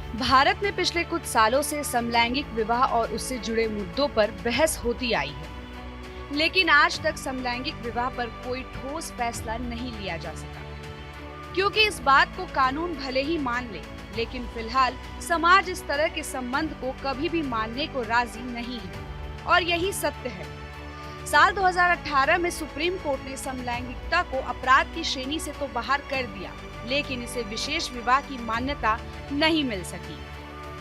भारत में पिछले कुछ सालों से समलैंगिक विवाह और उससे जुड़े मुद्दों पर बहस होती आई है, लेकिन आज तक समलैंगिक विवाह पर कोई ठोस फैसला नहीं लिया जा सका, क्योंकि इस बात को कानून भले ही मान ले, लेकिन फिलहाल समाज इस तरह के संबंध को कभी भी मानने को राजी नहीं है, और यही सत्य है। साल 2018 में सुप्रीम कोर्ट ने समलैंगिकता को अपराध की श्रेणी से तो बाहर कर दिया, लेकिन इसे विशेष विवाह की मान्यता नहीं मिल सकी,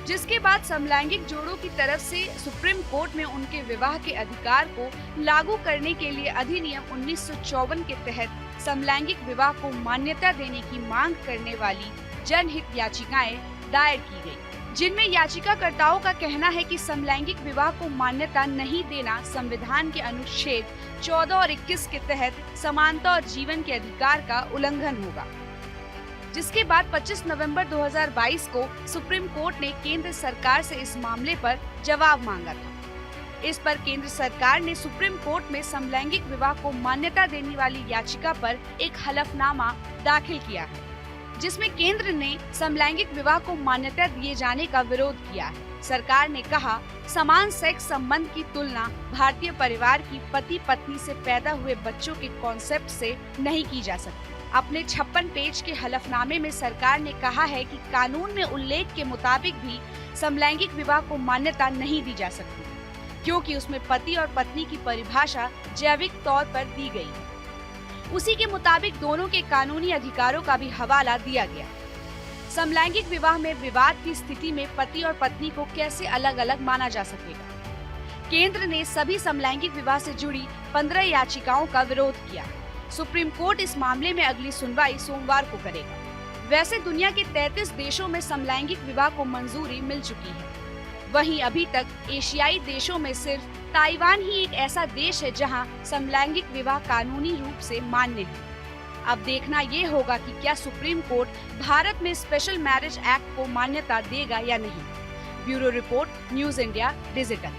जिसके बाद समलैंगिक जोड़ों की तरफ से सुप्रीम कोर्ट में उनके विवाह के अधिकार को लागू करने के लिए अधिनियम 1954 के तहत समलैंगिक विवाह को मान्यता देने की मांग करने वाली जनहित याचिकाएं दायर की गई, जिनमें याचिकाकर्ताओं का कहना है कि समलैंगिक विवाह को मान्यता नहीं देना संविधान के अनुच्छेद 14 और 21 के तहत समानता और जीवन के अधिकार का उल्लंघन होगा। जिसके बाद 25 नवंबर 2022 को सुप्रीम कोर्ट ने केंद्र सरकार से इस मामले पर जवाब मांगा था। इस पर केंद्र सरकार ने सुप्रीम कोर्ट में समलैंगिक विवाह को मान्यता देने वाली याचिका पर एक हलफनामा दाखिल किया है, जिसमें केंद्र ने समलैंगिक विवाह को मान्यता दिए जाने का विरोध किया है। सरकार ने कहा, समान सेक्स संबंध की तुलना भारतीय परिवार की पति पत्नी से पैदा हुए बच्चों के कॉन्सेप्ट से नहीं की जा सकती। अपने 56 पेज के हलफनामे में सरकार ने कहा है कि कानून में उल्लेख के मुताबिक भी समलैंगिक विवाह को मान्यता नहीं दी जा सकती, क्योंकि उसमें पति और पत्नी की परिभाषा जैविक तौर पर दी गई है। उसी के मुताबिक दोनों के कानूनी अधिकारों का भी हवाला दिया गया। समलैंगिक विवाह में विवाद की स्थिति में पति और पत्नी को कैसे अलग अलग माना जा सकेगा। केंद्र ने सभी समलैंगिक विवाह से जुड़ी 15 याचिकाओं का विरोध किया। सुप्रीम कोर्ट इस मामले में अगली सुनवाई सोमवार को करेगा। वैसे दुनिया के 33 देशों में समलैंगिक विवाह को मंजूरी मिल चुकी है। वहीं अभी तक एशियाई देशों में सिर्फ ताइवान ही एक ऐसा देश है जहां समलैंगिक विवाह कानूनी रूप से मान्य है। अब देखना ये होगा कि क्या सुप्रीम कोर्ट भारत में स्पेशल मैरिज एक्ट को मान्यता देगा या नहीं। Bureau report, news India digital.